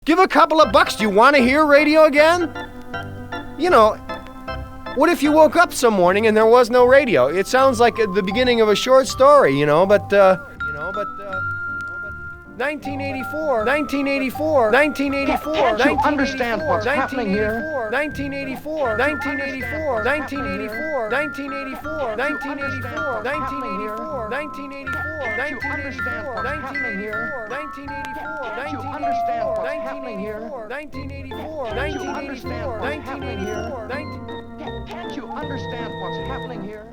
Give a couple of bucks. Do you want to hear radio again? You know, what if you woke up some morning and there was no radio? It sounds like the beginning of a short story, but 1984, 1984, 1984. Can't you understand what's happening here? 1984, 1984, 1984, 1984, 1984, 1984, 1984, 1984, 1984, 1984, 1984, 1984, 1984, 1984. Can't you understand what's happening here?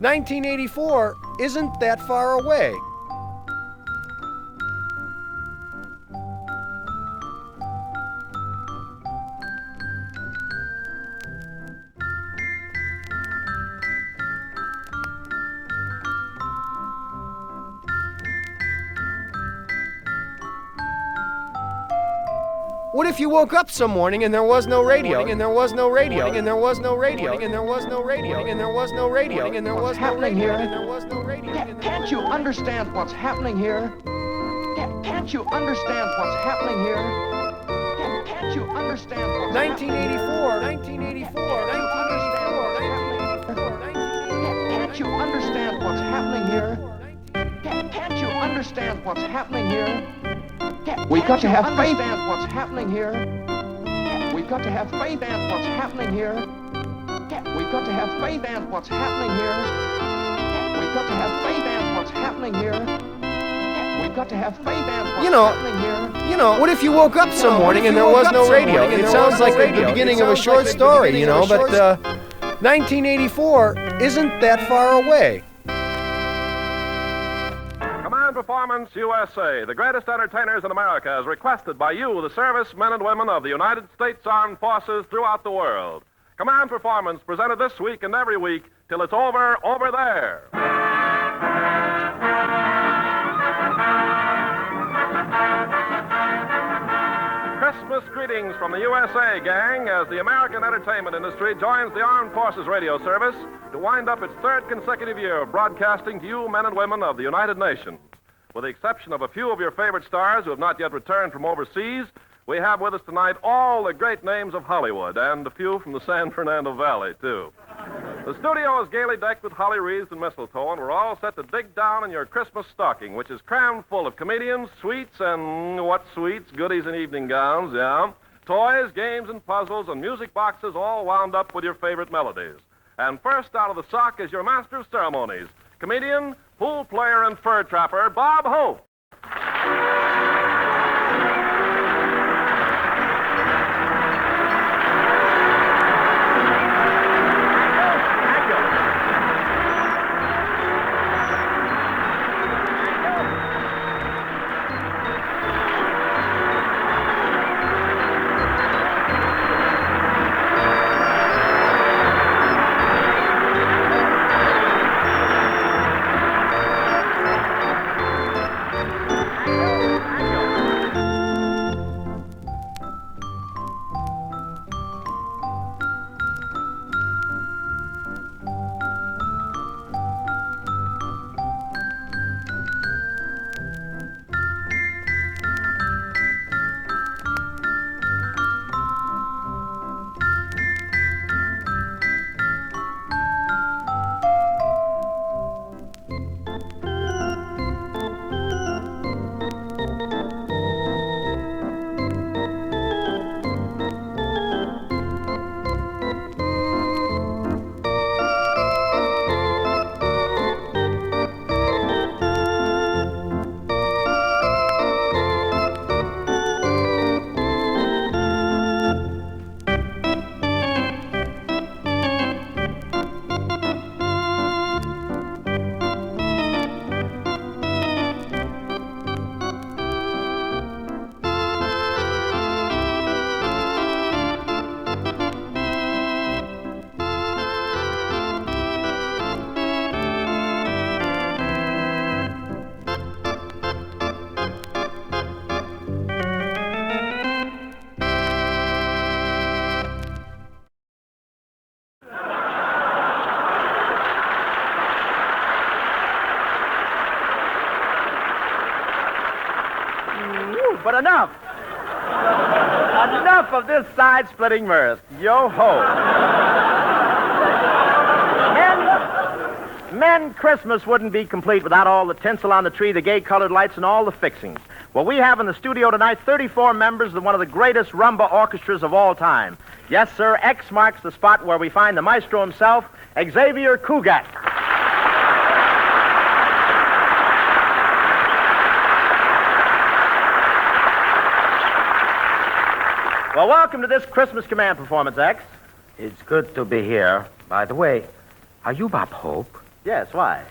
$1984 isn't that far away. What if you woke up some morning and there was no radio, and there was no radio, and there was no radio, and there was no radio, and there was no radio, and there was no radio, and there was no radio? Can't you understand what's happening here? Can't you understand what's happening here? Can't you understand what's 1984, 1984, 1984, 1984. Can't you understand what's happening here? Can't you understand what's happening here? We've got to have faith in what's happening here. We've got to have faith in what's happening here. We've got to have faith in what's happening here. We've got to have faith in what's happening here. We've got to have faith in what's happening here. What if you woke up some morning and there was no radio? It sounds like the beginning of a short story, but 1984 isn't that far away. Performance USA, the greatest entertainers in America, is requested by you, the servicemen and women of the United States Armed Forces throughout the world. Command Performance, presented this week and every week till it's over there. Christmas greetings from the USA, gang, as the American entertainment industry joins the Armed Forces Radio Service to wind up its third consecutive year of broadcasting to you, men and women of the United Nations. With the exception of a few of your favorite stars who have not yet returned from overseas, we have with us tonight all the great names of Hollywood, and a few from the San Fernando Valley, too. The studio is gaily decked with holly wreaths and mistletoe, and we're all set to dig down in your Christmas stocking, which is crammed full of comedians, sweets, and what sweets? Goodies and evening gowns, yeah. Toys, games, and puzzles, and music boxes all wound up with your favorite melodies. And first out of the sock is your master of ceremonies, comedian, pool player, and fur trapper, Bob Hope. but enough. Enough of this side-splitting mirth. Yo-ho. Men, Christmas wouldn't be complete without all the tinsel on the tree, the gay colored lights, and all the fixings. Well, we have in the studio tonight 34 members of one of the greatest rumba orchestras of all time. Yes, sir, X marks the spot where we find the maestro himself, Xavier Cugat. Well, welcome to this Christmas command performance, X. It's good to be here. By the way, are you Bob Hope? Yes, why?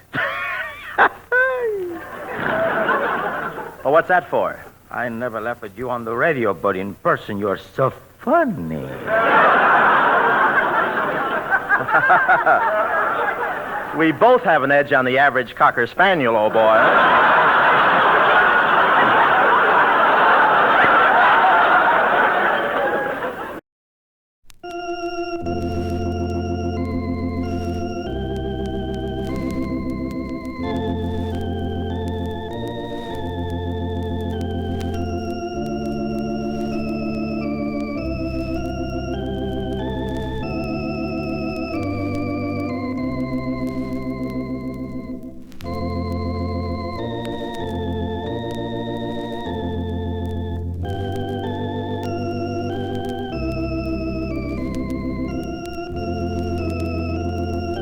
Well, what's that for? I never laugh at you on the radio, but in person you're so funny. We both have an edge on the average Cocker Spaniel, old boy.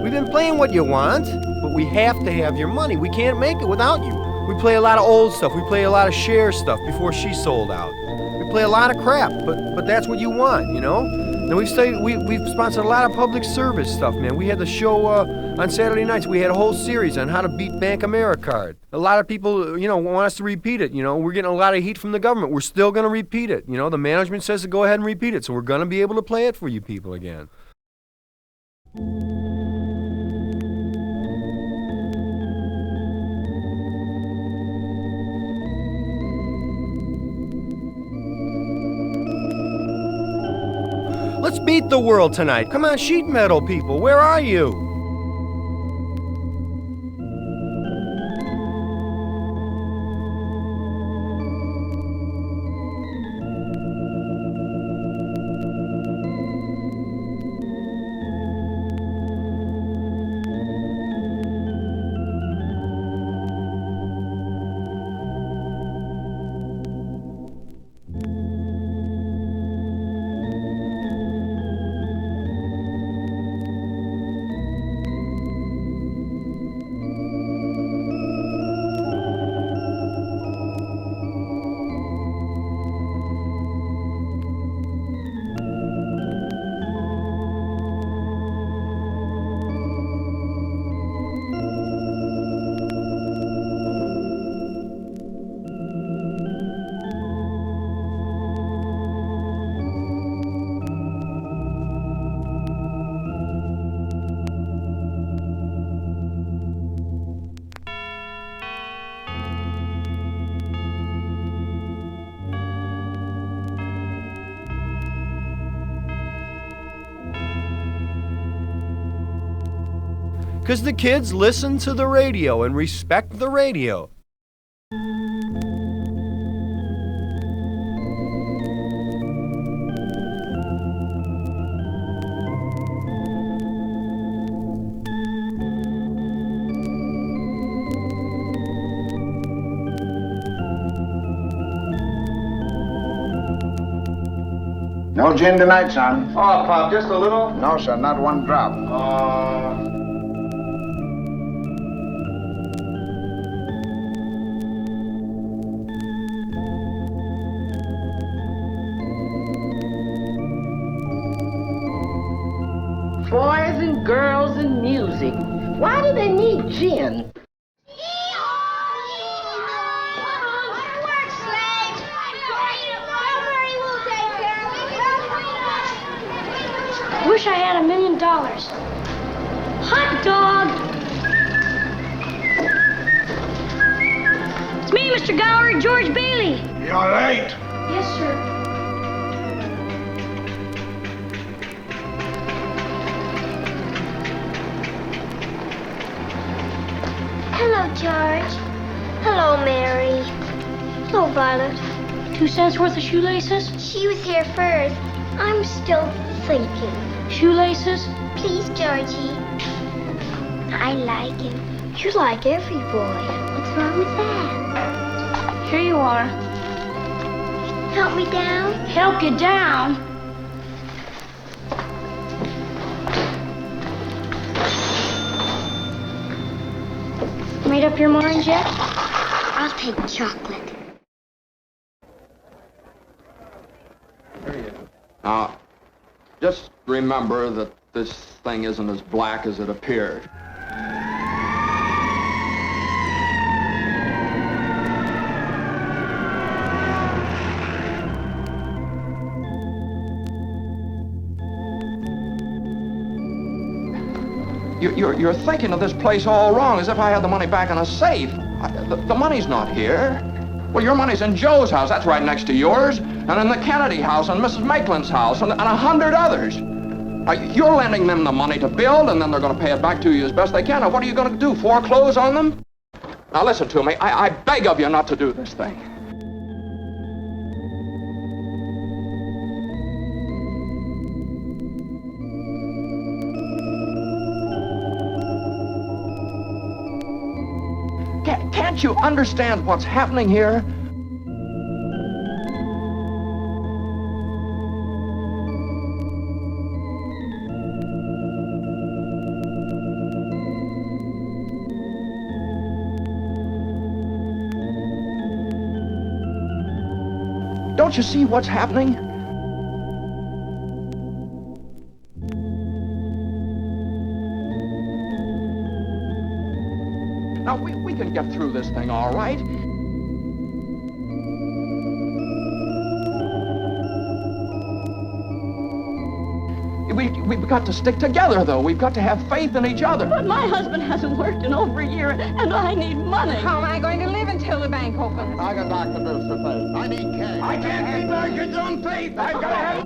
We've been playing what you want, but we have to have your money. We can't make it without you. We play a lot of old stuff. We play a lot of Cher stuff before she sold out. We play a lot of crap, but that's what you want, you know? And we've sponsored a lot of public service stuff, man. We had the show on Saturday nights. We had a whole series on how to beat Bank Americard. A lot of people, want us to repeat it. We're getting a lot of heat from the government. We're still going to repeat it. The management says to go ahead and repeat it, so we're going to be able to play it for you people again. Let's beat the world tonight. Come on, sheet metal people, where are you? Because the kids listen to the radio and respect the radio. No gin tonight, son. Oh, Pop, just a little? No, sir, not one drop. Boys and girls and music. Why do they need gin? Wish I had $1 million. Hot dog! It's me, Mr. Gower, George Bailey. You're late. Yes, sir. Hello, George. Hello, Mary. Hello, Violet. 2 cents worth of shoelaces? She was here first. I'm still thinking. Shoelaces? Please, Georgie. I like him. You like every boy. What's wrong with that? Here you are. Help me down? Help you down? Made up your mind yet? I'll take chocolate. Now, just remember that this thing isn't as black as it appeared. You're thinking of this place all wrong, as if I had the money back in a safe. The money's not here. Well, your money's in Joe's house. That's right next to yours. And in the Kennedy house, and Mrs. Maitland's house, and 100 others. You're lending them the money to build, and then they're going to pay it back to you as best they can. Now, what are you going to do, foreclose on them? Now, listen to me. I beg of you not to do this thing. Can't you understand what's happening here? Don't you see what's happening? Now, we can get through this thing all right. We've got to stick together, though. We've got to have faith in each other. But my husband hasn't worked in over a year, and I need money. How am I going to live until the bank opens? I got doctor bills for faith. I need cash. I can't pay mortgage on faith. I've got to have...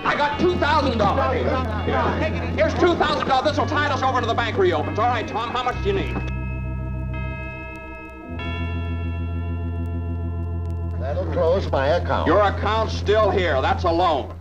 I got $2,000. Here's $2,000. This will tide us over to the bank reopens. All right, Tom, how much do you need? That'll close my account. Your account's still here. That's a loan.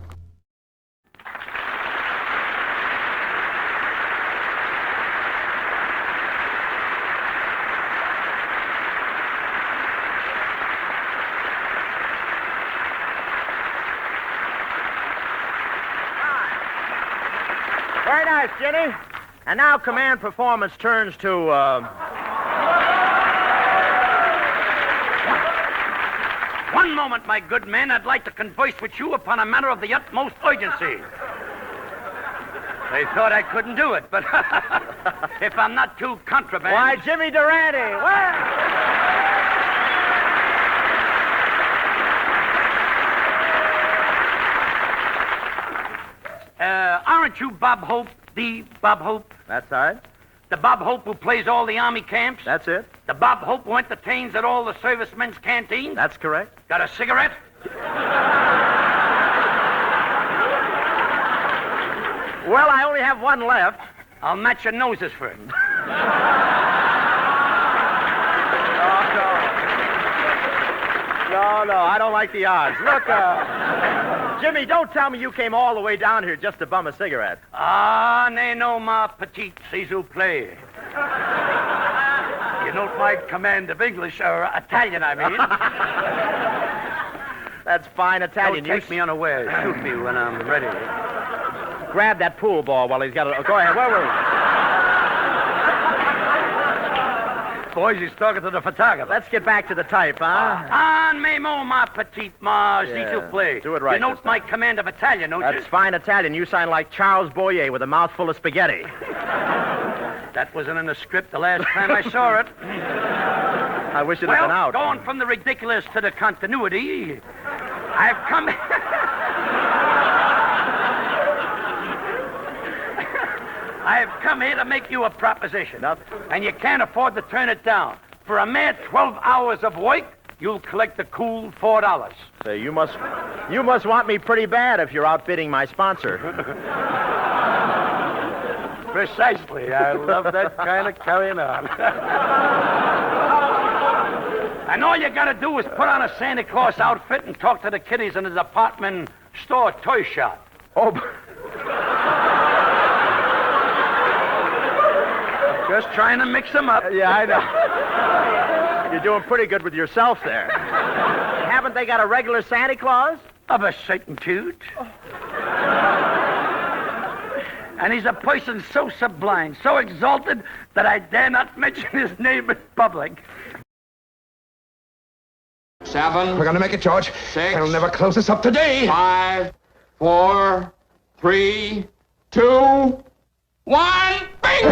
Very nice, Jenny. And now command performance turns to, One moment, my good man. I'd like to converse with you upon a matter of the utmost urgency. They thought I couldn't do it, but if I'm not too contraband... Why, Jimmy Durante, aren't you Bob Hope, the Bob Hope? That's right. The Bob Hope who plays all the army camps? That's it. The Bob Hope who entertains at all the servicemen's canteens? That's correct. Got a cigarette? Well, I only have one left. I'll match your noses first. No, I don't like the odds. Look, Jimmy, don't tell me you came all the way down here just to bum a cigarette. Ah, no, ma petite, s'il vous plaît. You note my command of English, or Italian, I mean. That's fine Italian. Don't take me unawares. Shoot me when I'm ready. Grab that pool ball while he's got it. Go ahead. Where were we? Boys, he's talking to the photographer. Let's get back to the type, huh? En mes mots, ma petite, s'il vous plaît. Do it right. You note my command of Italian, don't you? That's fine Italian. You sound like Charles Boyer with a mouthful of spaghetti. That wasn't in the script the last time I saw it. I wish it had been out. Going from the ridiculous to the continuity, I've come... I've come here to make you a proposition. Nothing. And you can't afford to turn it down. For a mere 12 hours of work, you'll collect a cool $4. Say, you must want me pretty bad if you're outbidding my sponsor. Precisely. I love that kind of carrying on. And all you gotta do is put on a Santa Claus outfit and talk to the kiddies in the department store toy shop. Oh, Just trying to mix them up. Yeah, I know. You're doing pretty good with yourself there. Haven't they got a regular Santa Claus? Of a certaintude. Oh. And he's a person so sublime, so exalted, that I dare not mention his name in public. 7. We're gonna make it, George. 6. They'll never close us up today. 5, 4, 3, 2, 1. Bingo!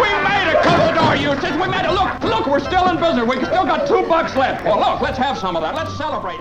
We made it, Commodore Eustace. We made it. Look, we're still in business. We still got $2 left. Well, look, let's have some of that. Let's celebrate.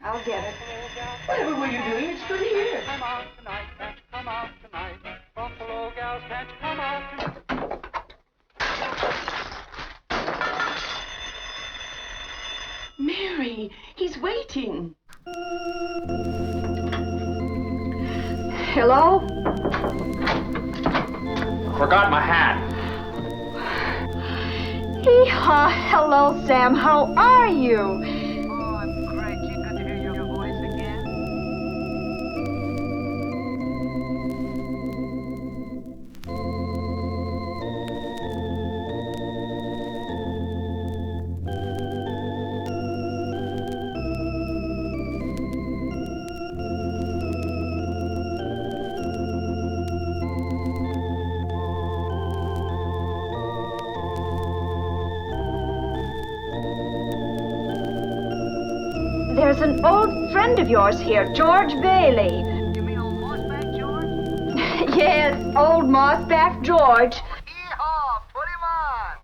I'll get it. Whatever were you doing? It's good here. Come out tonight, can't you come out tonight? Buffalo gals, can't you come out tonight? Mary, he's waiting. Hello? Forgot my hat. Hee-haw. Hello, Sam. How are you? There's an old friend of yours here, George Bailey. You mean old Mossback George? Yes, old Mossback George. Yeehaw! Put him on!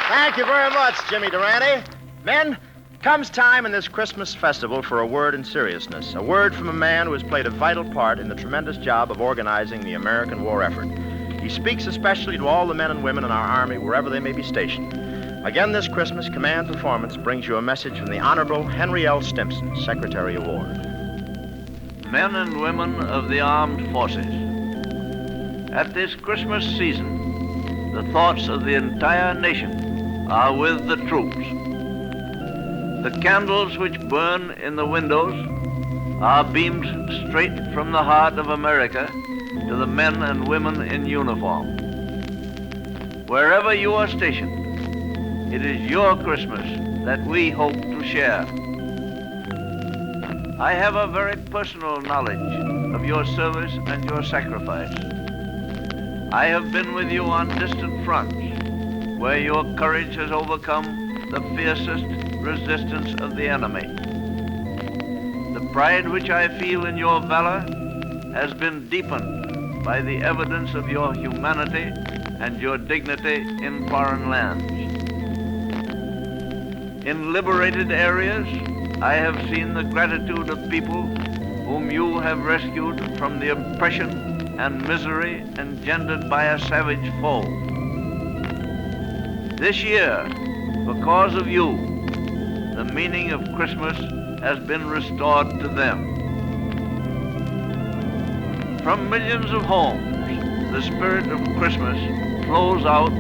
Thank you very much, Jimmy Durante. Men, comes time in this Christmas festival for a word in seriousness. A word from a man who has played a vital part in the tremendous job of organizing the American war effort. He speaks especially to all the men and women in our Army, wherever they may be stationed. Again this Christmas, Command Performance brings you a message from the Honorable Henry L. Stimson, Secretary of War. Men and women of the armed forces, at this Christmas season, the thoughts of the entire nation are with the troops. The candles which burn in the windows are beamed straight from the heart of America to the men and women in uniform. Wherever you are stationed, it is your Christmas that we hope to share. I have a very personal knowledge of your service and your sacrifice. I have been with you on distant fronts, where your courage has overcome the fiercest resistance of the enemy. The pride which I feel in your valor has been deepened by the evidence of your humanity and your dignity in foreign lands. In liberated areas, I have seen the gratitude of people whom you have rescued from the oppression and misery engendered by a savage foe. This year, because of you, the meaning of Christmas has been restored to them. From millions of homes, the spirit of Christmas flows out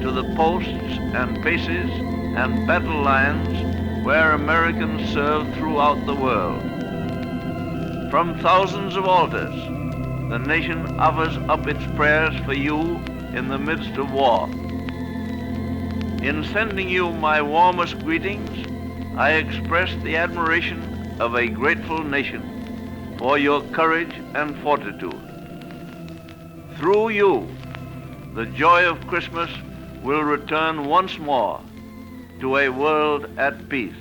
to the posts and bases and battle lines where Americans serve throughout the world. From thousands of altars, the nation offers up its prayers for you in the midst of war. In sending you my warmest greetings, I express the admiration of a grateful nation for your courage and fortitude. Through you, the joy of Christmas will return once more to a world at peace.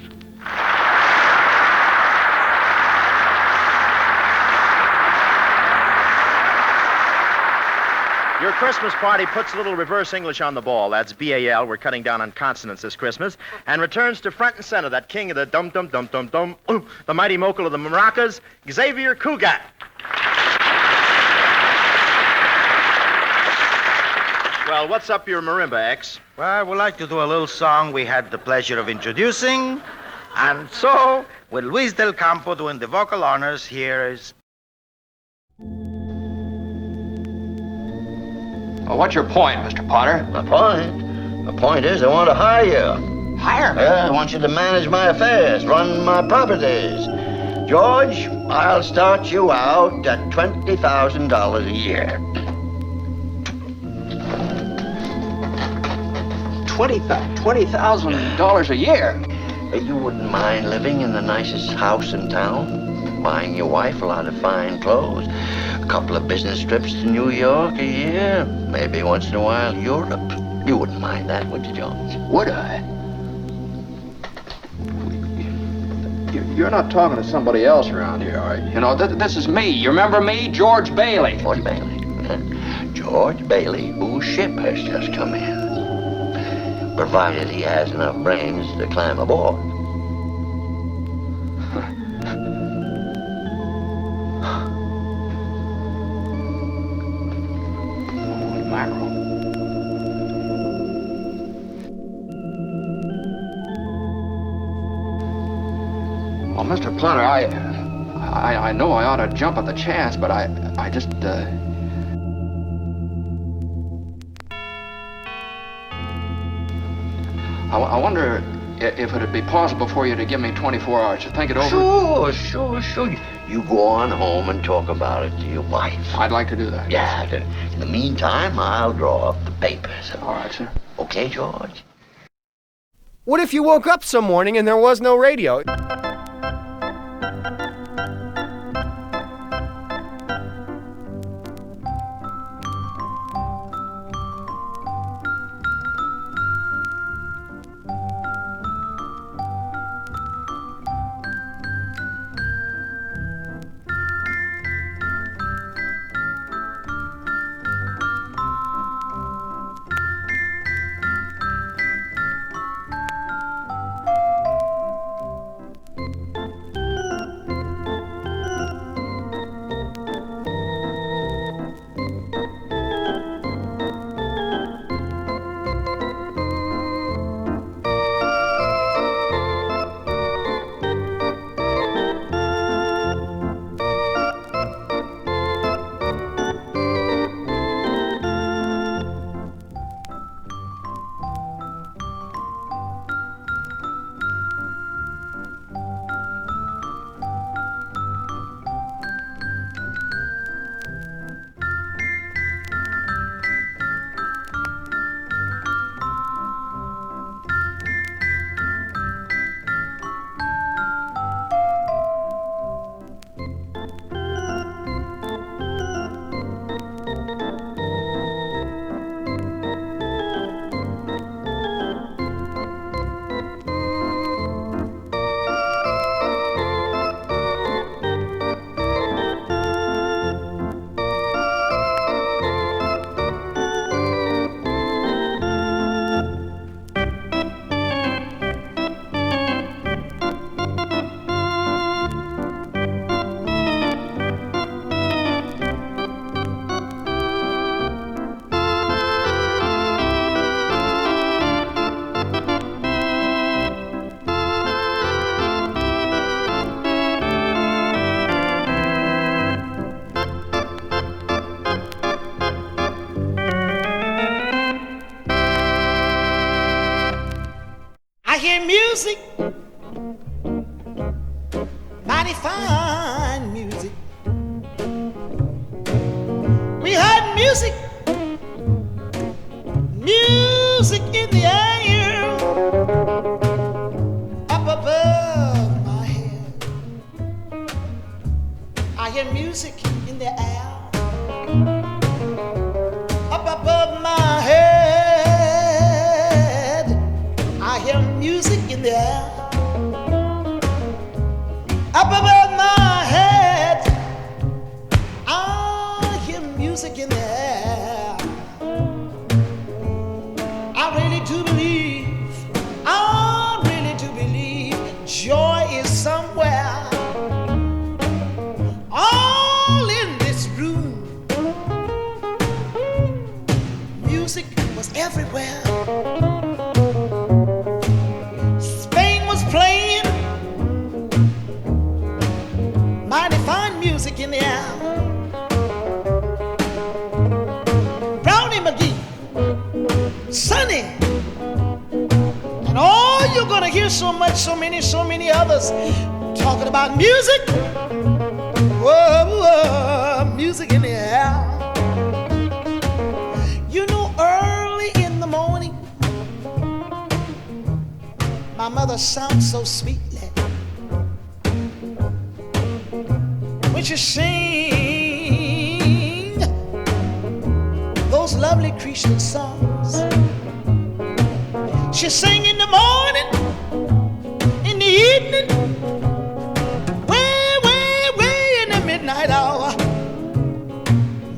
Your Christmas party puts a little reverse English on the ball. That's B-A-L. We're cutting down on consonants this Christmas. And returns to front and center that king of the dum-dum-dum-dum-dum, the mighty mogul of the maracas, Xavier Cugat. Well, what's up your marimba, X? Well, we'd like to do a little song we had the pleasure of introducing. And so, with Luis Del Campo doing the vocal honors, here is... Well, what's your point, Mr. Potter? My point is I want to hire you. Hire me? I want you to manage my affairs, run my properties. George, I'll start you out at $20,000 a year. $20,000 a year? You wouldn't mind living in the nicest house in town, buying your wife a lot of fine clothes, a couple of business trips to New York a year, maybe once in a while Europe. You wouldn't mind that, would you, George? Would I? You're not talking to somebody else around here, are you? You know, this is me. You remember me? George Bailey. George Bailey. George Bailey, whose ship has just come in. Provided he has enough brains to climb aboard. Holy mackerel. Well, Mr. Plunter, I know I ought to jump at the chance, but I just, I wonder if it'd be possible for you to give me 24 hours to think it over. Sure. You go on home and talk about it to your wife. I'd like to do that. Yeah. In the meantime, I'll draw up the papers. All right, sir. Okay, George? What if you woke up some morning and there was no radio? Music, mighty fine music. music, music in the air, up above my head. I hear music in the air, up above my head. I hear music in the air, up above my head. I hear music in the air. I really do believe joy is somewhere, all in this room. Music was everywhere. Spain was playing mighty fine music in the air. Brownie McGee, Sonny, and all you're gonna hear so many others talking about music. Whoa, whoa, music in the air. You know, early in the morning, my mother sounds so sweetly when she sing those lovely Christian songs. She sing in the morning, in the evening, way in the midnight hour.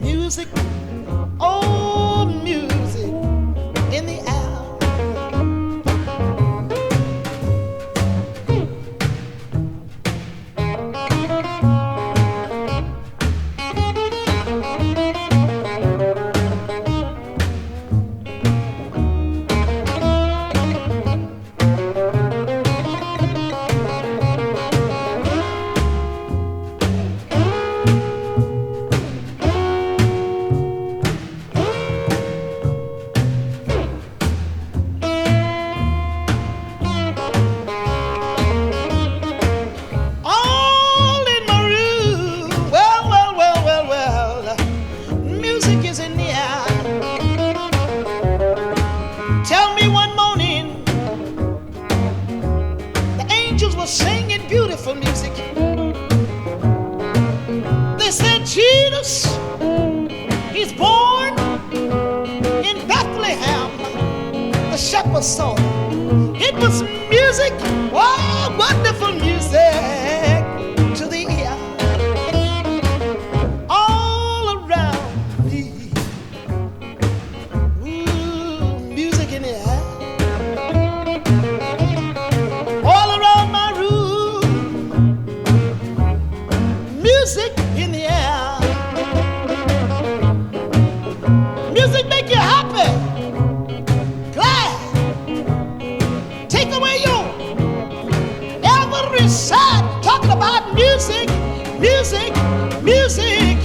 Music, oh, music in the air. Song. It was music, oh, wonderful music to the ear. All around me, ooh, music in the air. All around my room, music in the air. Music make you happy, glad. Take away your every sad, talking about music, music, music.